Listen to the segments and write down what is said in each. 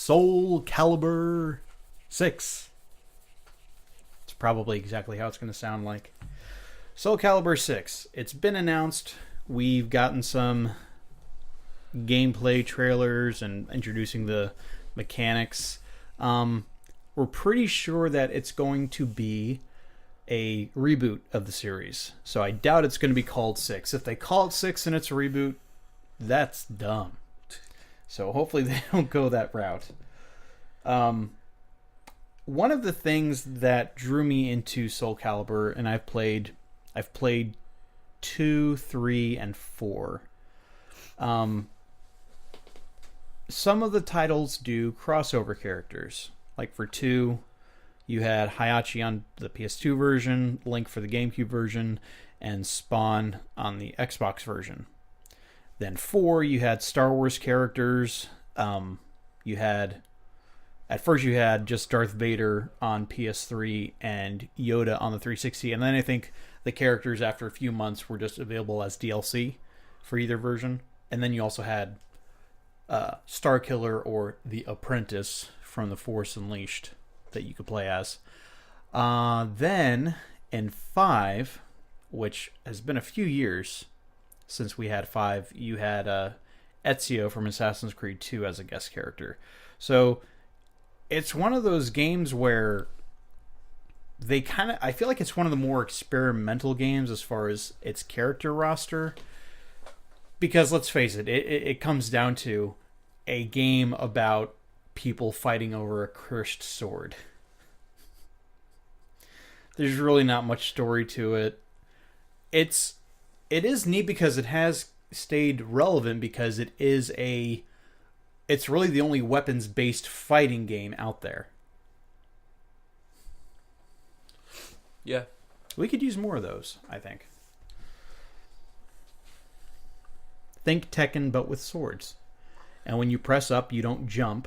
Soulcalibur 6. It's probably exactly how it's going to sound like. Soulcalibur 6. It's been announced. We've gotten some gameplay trailers and introducing the mechanics. We're pretty sure that it's going to be a reboot of the series. So I doubt it's going to be called 6. If they call it 6 and it's a reboot, that's dumb. So hopefully they don't go that route. One of the things that drew me into Soulcalibur, and I've played 2, 3, and 4. Some of the titles do crossover characters. Like for 2, you had Hayachi on the PS2 version, Link for the GameCube version, and Spawn on the Xbox version. Then 4, you had Star Wars characters. You had just Darth Vader on PS3 and Yoda on the 360. And then I think the characters after a few months were just available as DLC for either version. And then you also had Starkiller or the Apprentice from The Force Unleashed that you could play as. Then in 5, which has been a few years since we had 5, you had Ezio from Assassin's Creed 2 as a guest character. So it's one of those games where I feel like it's one of the more experimental games as far as its character roster. Because let's face it, it comes down to a game about people fighting over a cursed sword. There's really not much story to it. It is neat because it has stayed relevant because it's really the only weapons-based fighting game out there. Yeah. We could use more of those, I think. Think Tekken, but with swords. And when you press up, you don't jump,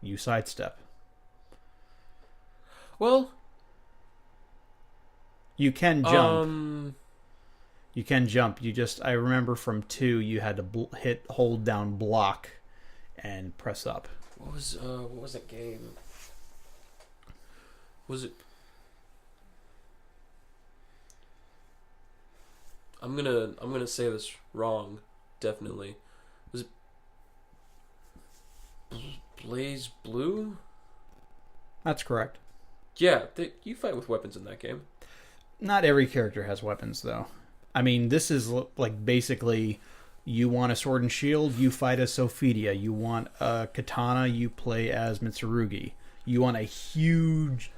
you sidestep. Well, you can jump. You can jump. I remember from 2, you had to hold down block and press up. What was that game? Was it? I'm gonna say this wrong. Definitely. Was it Blaze Blue? That's correct. Yeah, you fight with weapons in that game. Not every character has weapons, though. I mean, this is like basically, you want a sword and shield, you fight as Sophidia. You want a katana, you play as Mitsurugi. You want a huge,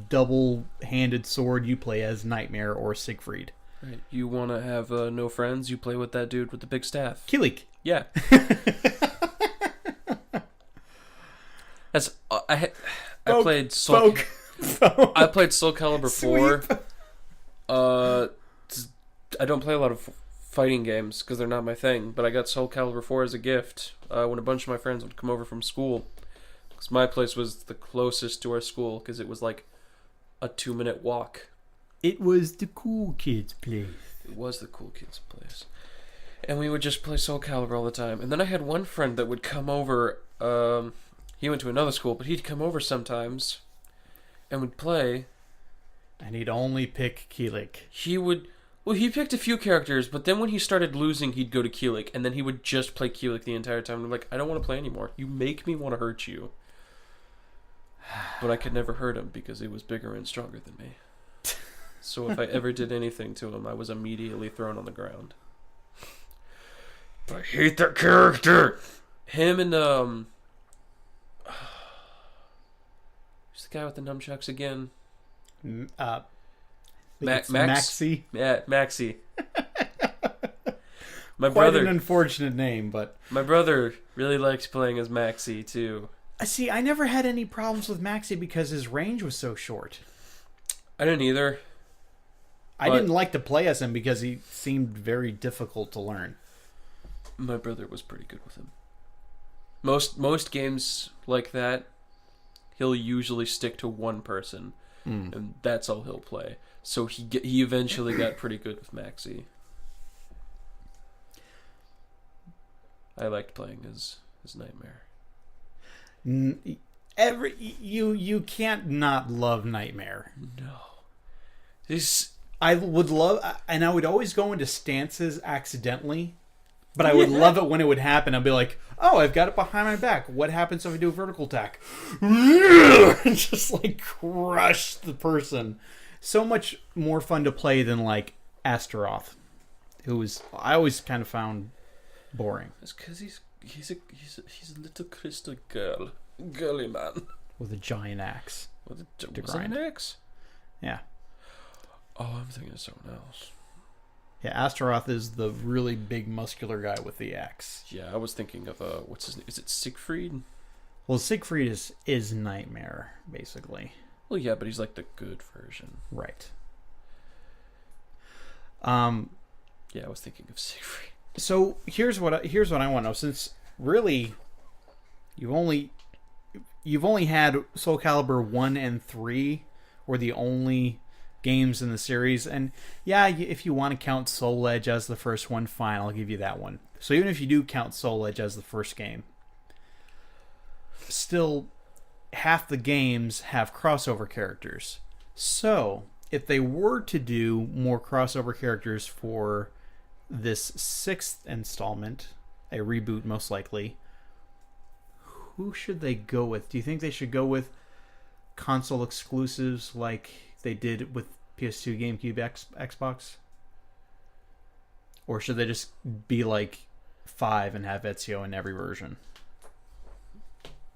double-handed sword, you play as Nightmare or Siegfried. Right. You want to have no friends, you play with that dude with the big staff. Kilik. Yeah. I played Soulcalibur 4. I don't play a lot of fighting games because they're not my thing, but I got Soulcalibur 4 as a gift when a bunch of my friends would come over from school. Because my place was the closest to our school because it was like a 2-minute walk. It was the cool kids' place. It was the cool kids' place. And we would just play Soulcalibur all the time. And then I had one friend that would come over. He went to another school, but he'd come over sometimes and would play. And he'd only pick Kilik. He picked a few characters, but then when he started losing, he'd go to Kilik. And then he would just play Kilik the entire time. I'm like, I don't want to play anymore. You make me want to hurt you. But I could never hurt him because he was bigger and stronger than me. So if I ever did anything to him, I was immediately thrown on the ground. I hate that character! Him and, who's the guy with the nunchucks again? Maxi? Yeah, Maxi. Quite an unfortunate name, but... My brother really likes playing as Maxi, too. See, I never had any problems with Maxi because his range was so short. I didn't either. I didn't like to play as him because he seemed very difficult to learn. My brother was pretty good with him. Most games like that, he'll usually stick to one person, and that's all he'll play. So he eventually got pretty good with Maxi. I liked playing as Nightmare. You can't not love Nightmare. No. He's... I would love, and I would always go into stances accidentally, but I would love it when it would happen. I'd be like, oh, I've got it behind my back. What happens if I do a vertical attack? And just like crush the person. So much more fun to play than like Astaroth, I always kind of found boring. It's because he's a little crystal girly man With a giant axe. Was it grind. an axe? Yeah. Oh, I'm thinking of someone else. Yeah, Astaroth is the really big muscular guy with the axe. Yeah, I was thinking of what's his name? Is it Siegfried? Well, Siegfried is Nightmare, basically. Well, yeah, but he's like the good version. Right. Yeah, I was thinking of Siegfried. So here's what I want to know. Since really, you've only had Soulcalibur 1 and 3 were the only games in the series, and yeah, if you want to count Soul Edge as the first one, fine, I'll give you that one. So even if you do count Soul Edge as the first game, still half the games have crossover characters. So if they were to do more crossover characters for this 6th installment, a reboot most likely, who should they go with? Do you think they should go with console exclusives like they did with PS2, GameCube, Xbox? Or should they just be like 5 and have Ezio in every version?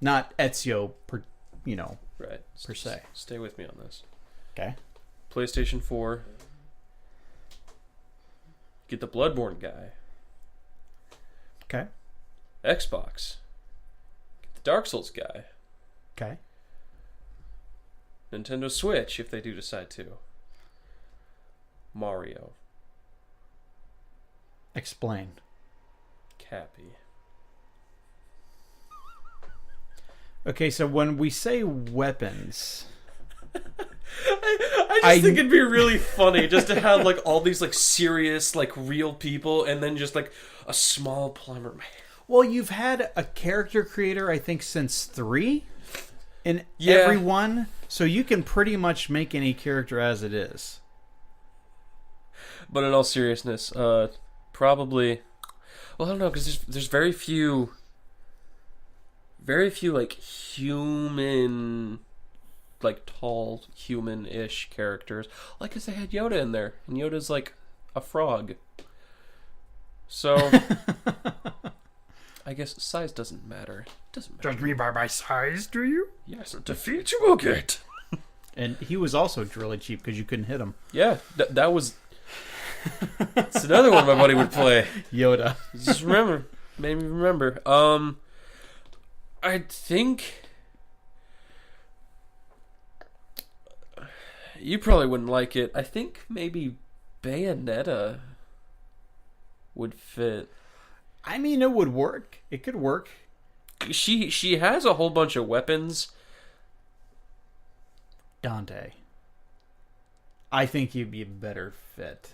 Not Ezio per se. Stay with me on this. Okay. PlayStation 4. Get the Bloodborne guy. Okay. Xbox. Get the Dark Souls guy. Okay. Nintendo Switch, if they do decide to. Mario. Explain. Cappy. Okay, so when we say weapons, I think it'd be really funny just to have like all these like serious like real people and then just like a small plumber man. well, you've had a character creator, I think, since 3 in every one, so you can pretty much make any character as it is. But in all seriousness, probably. Well, I don't know, because there's very few like human, like tall human-ish characters. Like, because they had Yoda in there, and Yoda's like a frog. So I guess size doesn't matter. Doesn't matter. Judge me by my size, do you? Yes, a defeat you will get. And he was also really cheap because you couldn't hit him. Yeah, that was. It's another one my buddy would play. Yoda. Just remember, made me remember. I think you probably wouldn't like it. I think maybe Bayonetta would fit. I mean, it would work. It could work. She has a whole bunch of weapons. Dante. I think he'd be a better fit.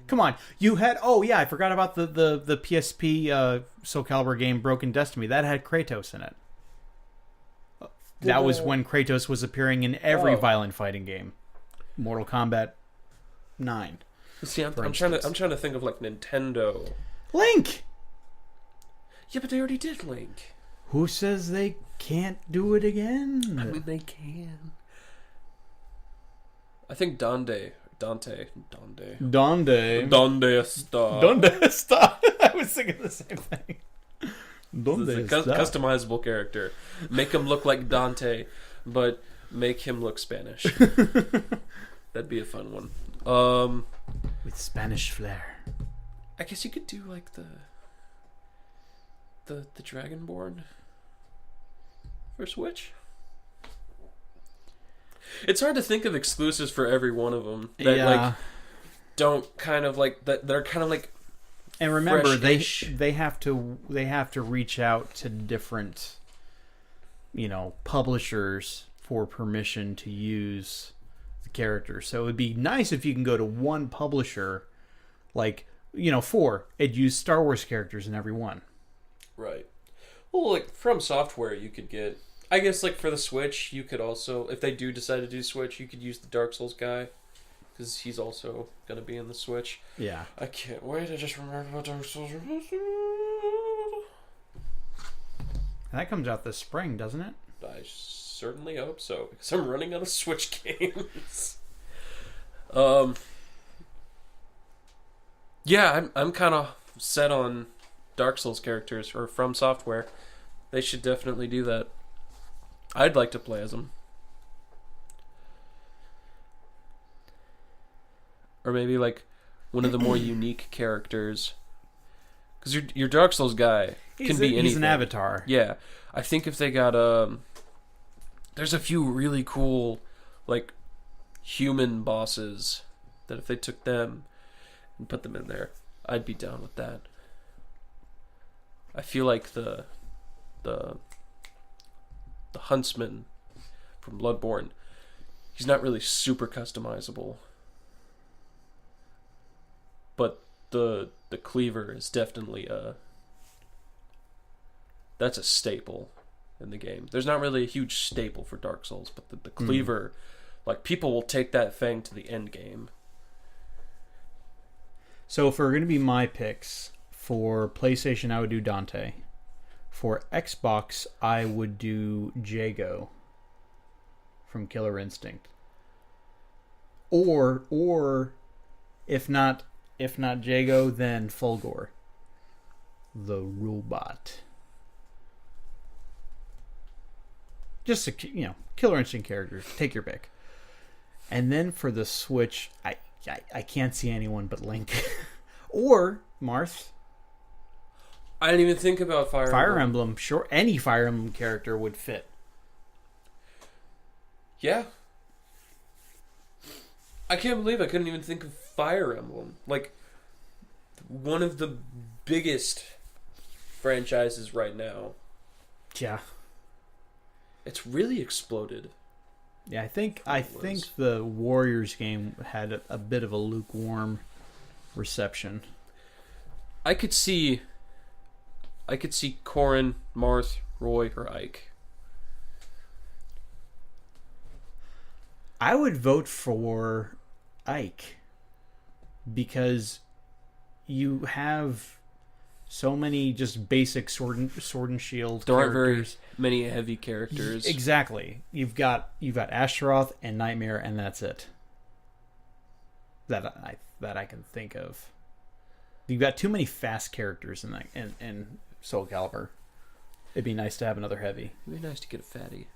Come on, you had... Oh, yeah, I forgot about the PSP Soulcalibur game Broken Destiny. That had Kratos in it. That was when Kratos was appearing in every violent fighting game. Mortal Kombat 9. See, I'm trying to think of like Nintendo. Link! Yeah, but they already did Link. Who says they can't do it again? I mean, they can. I think Dante. Donde Está. I was thinking the same thing. Donde It's a customizable character. Make him look like Dante, but make him look Spanish. That'd be a fun one. With Spanish flair. I guess you could do like the Dragonborn for Switch. It's hard to think of exclusives for every one of them that like don't kind of like that. They're kind of like. And remember, fresh-ish. they have to reach out to different, publishers for permission to use the character. So it would be nice if you can go to one publisher, like 4. It'd use Star Wars characters in every one. Right. Well, like, from software, you could get... I guess, like, for the Switch, you could also... If they do decide to do Switch, you could use the Dark Souls guy. Because he's also going to be in the Switch. Yeah. I can't wait. I just remembered about Dark Souls. That comes out this spring, doesn't it? I certainly hope so. Because I'm running out of Switch games. Yeah, I'm kind of set on Dark Souls characters, or From Software. They should definitely do that. I'd like to play as them. Or maybe like one of the more unique characters. Because your Dark Souls guy can be anything. He's an avatar. Yeah. I think if they got... there's a few really cool like human bosses that if they took them and put them in there, I'd be down with that. I feel like the huntsman from Bloodborne, he's not really super customizable. But the cleaver is definitely that's a staple in the game. There's not really a huge staple for Dark Souls, but the cleaver, like, people will take that thing to the end game. So if we're going to be my picks, for PlayStation I would do Dante. For Xbox I would do Jago from Killer Instinct. Or if not Jago, then Fulgor, the robot. Just Killer Instinct characters. Take your pick. And then for the Switch, I can't see anyone but Link. Or Marth. I didn't even think about Fire Emblem. Sure, any Fire Emblem character would fit. Yeah. I can't believe I couldn't even think of Fire Emblem. Like, one of the biggest franchises right now. Yeah. It's really exploded. Yeah, I think the Warriors game had a bit of a lukewarm reception. I could see Corrin, Marth, Roy, or Ike. I would vote for Ike because you have so many just basic sword and shield there characters. Aren't very many heavy characters. Exactly. You've got Astaroth and Nightmare, and that's it. That I can think of. You've got too many fast characters in Soulcalibur. It'd be nice to have another heavy. It'd be nice to get a fatty.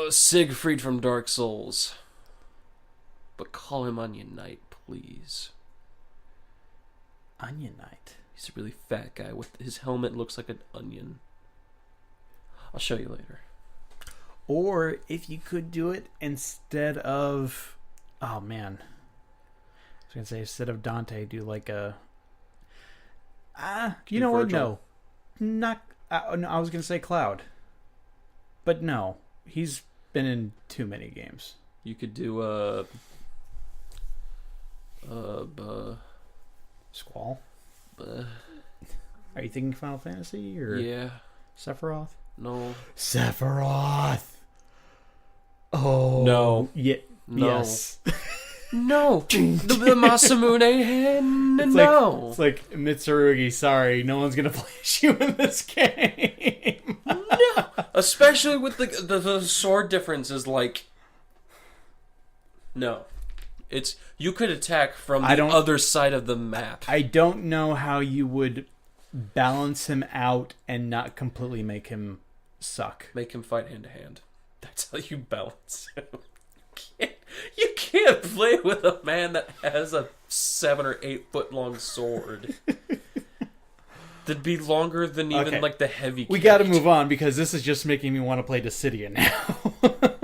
Siegfried from Dark Souls. But call him Onion Knight, please. Onion Knight? He's a really fat guy. With his helmet looks like an onion. I'll show you later. Or if you could do it instead of... Oh, man. I was going to say, instead of Dante, do like a... you know what? No. Not... no, I was going to say Cloud. But no. He's been in too many games. You could do Squall? Are you thinking Final Fantasy or Sephiroth? No. Sephiroth. Oh no. Yeah. No. Yes. No. the Masamune. No. It's like Mitsurugi. Sorry, no one's gonna play you in this game. No. Especially with the sword difference is like. No. It's you could attack from the other side of the map. I don't know how you would balance him out and not completely make him suck. Make him fight hand to hand. That's how you balance him. You can't play with a man that has a 7 or 8 foot long sword. That'd be longer than even like the heavy. We got to move on because this is just making me want to play Dissidia now.